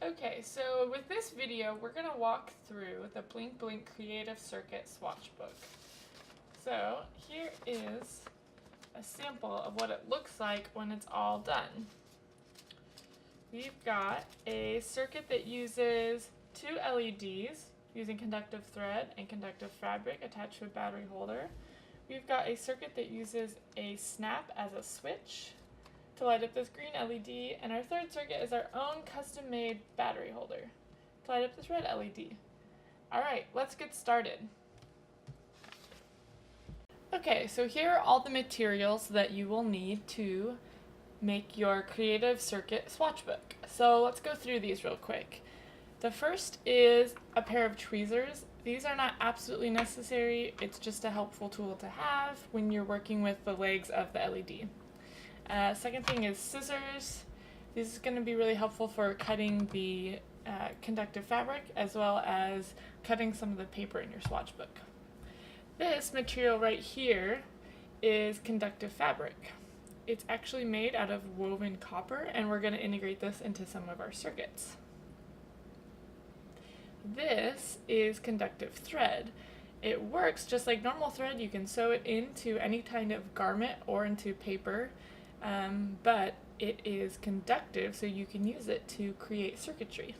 Okay, so with this video, we're going to walk through the Blink Blink Creative Circuit Swatchbook. So here is a sample of what it looks like when it's all done. We've got a circuit that uses two LEDs using conductive thread and conductive fabric attached to a battery holder. We've got a circuit that uses a snap as a switch to light up this green LED, and our third circuit is our own custom-made battery holder to light up this red LED. Alright, let's get started. Okay, so here are all the materials that you will need to make your creative circuit swatchbook. So let's go through these real quick. The first is a pair of tweezers. These are not absolutely necessary, it's just a helpful tool to have when you're working with the legs of the LED. Second thing is scissors. This is going to be really helpful for cutting the conductive fabric as well as cutting some of the paper in your swatchbook. This material right here is conductive fabric. It's actually made out of woven copper, and we're going to integrate this into some of our circuits. This is conductive thread. It works just like normal thread. You can sew it into any kind of garment or into paper. But it is conductive, so you can use it to create circuitry.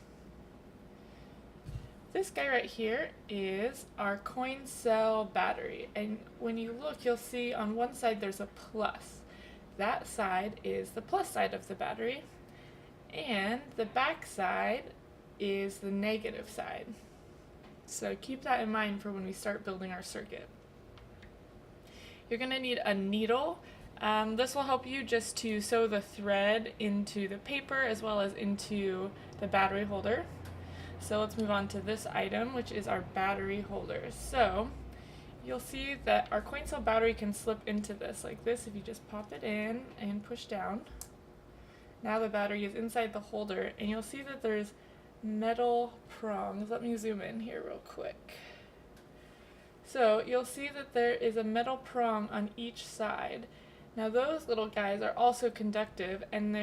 This guy right here is our coin cell battery, and when you look, you'll see on one side there's a plus. That side is the plus side of the battery, and the back side is the negative side. So keep that in mind for when we start building our circuit. You're going to need a needle. This will help you just to sew the thread into the paper as well as into the battery holder. So let's move on to this item, which is our battery holder. So you'll see that our coin cell battery can slip into this like this if you just pop it in and push down. Now the battery is inside the holder, and you'll see that there's metal prongs. Let me zoom in here real quick. So you'll see that there is a metal prong on each side. Now those little guys are also conductive, and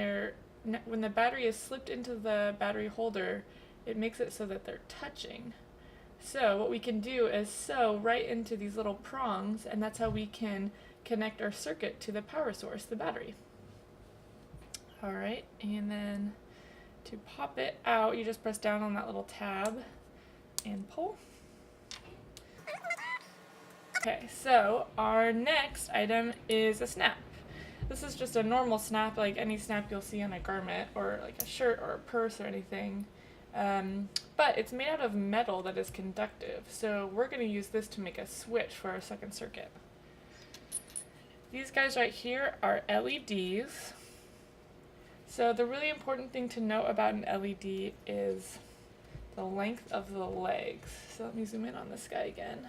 when the battery is slipped into the battery holder, it makes it so that they're touching. So what we can do is sew right into these little prongs, and that's how we can connect our circuit to the power source, the battery. Alright, and then to pop it out, you just press down on that little tab and pull. Okay, so our next item is a snap. This is just a normal snap, like any snap you'll see on a garment or like a shirt or a purse or anything. But it's made out of metal that is conductive, so we're going to use this to make a switch for our second circuit. These guys right here are LEDs. So the really important thing to know about an LED is the length of the legs. So let me zoom in on this guy again.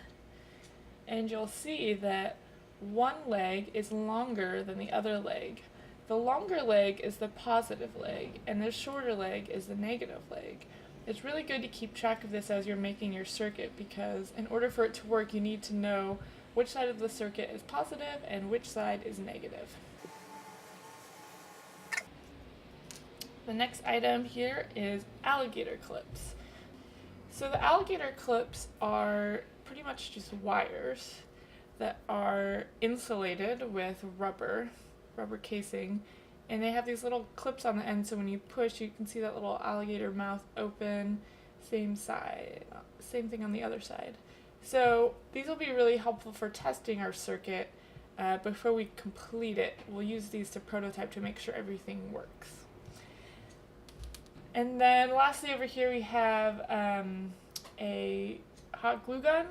And you'll see that one leg is longer than the other leg. The longer leg is the positive leg, and the shorter leg is the negative leg. It's really good to keep track of this as you're making your circuit, because in order for it to work, you need to know which side of the circuit is positive and which side is negative. The next item here is alligator clips. So the alligator clips are pretty much just wires that are insulated with rubber casing, and they have these little clips on the end, so when you push you can see that little alligator mouth open. Same thing on the other side. So these will be really helpful for testing our circuit before we complete it. We'll use these to prototype to make sure everything works. And then lastly over here we have a hot glue gun.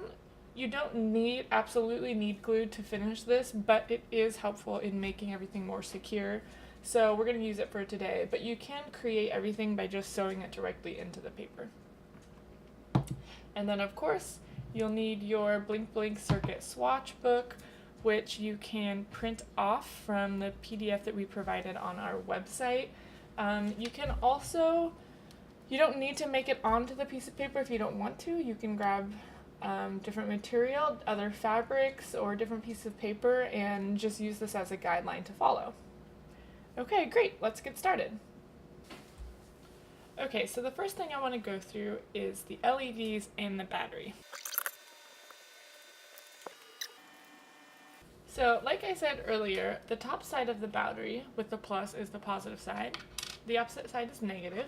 You don't absolutely need glue to finish this, but it is helpful in making everything more secure. So we're going to use it for today, but you can create everything by just sewing it directly into the paper. And then of course, you'll need your Blink Blink Circuit Swatchbook, which you can print off from the PDF that we provided on our website. You can also, you don't need to make it onto the piece of paper if you don't want to. You can grab different material, other fabrics, or different pieces of paper, and just use this as a guideline to follow. Okay, great, let's get started. Okay, so the first thing I want to go through is the LEDs and the battery. So, like I said earlier, the top side of the battery with the plus is the positive side. The opposite side is negative.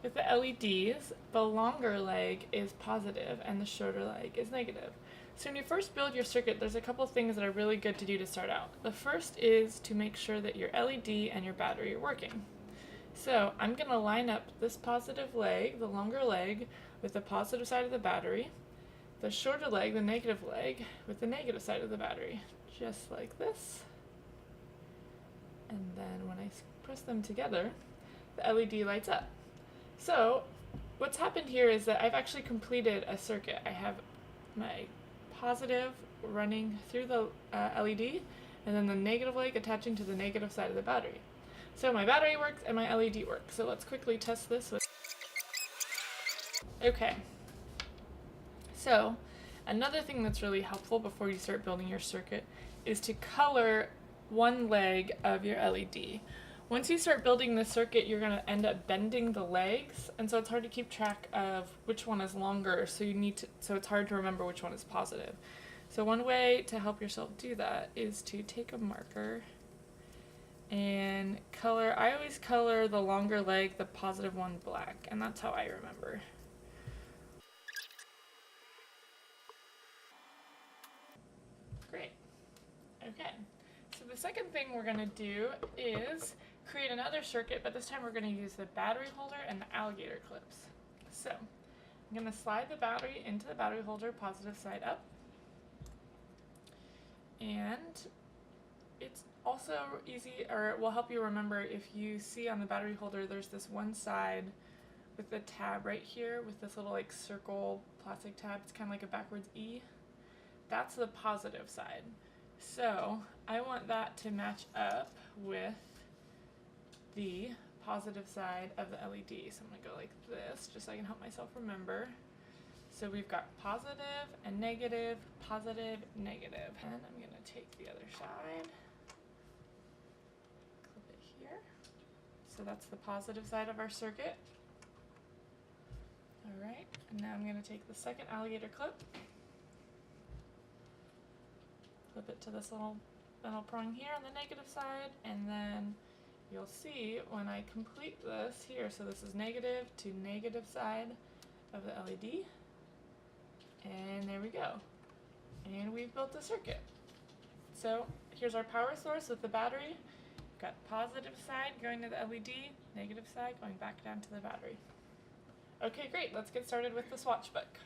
With the LEDs, the longer leg is positive and the shorter leg is negative. So when you first build your circuit, there's a couple things that are really good to do to start out. The first is to make sure that your LED and your battery are working. So I'm going to line up this positive leg, the longer leg, with the positive side of the battery, the shorter leg, the negative leg, with the negative side of the battery, just like this. And then when I press them together, the LED lights up. So what's happened here is that I've actually completed a circuit. I have my positive running through the LED, and then the negative leg attaching to the negative side of the battery. So my battery works and my LED works. So let's quickly test this with. Okay. So another thing that's really helpful before you start building your circuit is to color one leg of your LED. Once you start building the circuit, you're going to end up bending the legs, and so it's hard to keep track of which one is longer, so it's hard to remember which one is positive. So one way to help yourself do that is to take a marker and color. I always color the longer leg, the positive one, black, and that's how I remember. Great. Okay. So the second thing we're going to do is create another circuit, but this time we're going to use the battery holder and the alligator clips. So I'm going to slide the battery into the battery holder, positive side up. And it's also easy, or it will help you remember if you see on the battery holder there's this one side with the tab right here with this little like circle plastic tab. It's kind of like a backwards E. That's the positive side. So I want that to match up with the positive side of the LED. So I'm going to go like this just so I can help myself remember. So we've got positive and negative, positive, negative. And I'm going to take the other side, clip it here. So that's the positive side of our circuit. Alright, and now I'm going to take the second alligator clip, clip it to this little metal prong here on the negative side, and then you'll see when I complete this here, so this is negative to negative side of the LED, and there we go. And we've built the circuit. So here's our power source with the battery. We've got positive side going to the LED, negative side going back down to the battery. Okay, great, let's get started with the Swatchbook.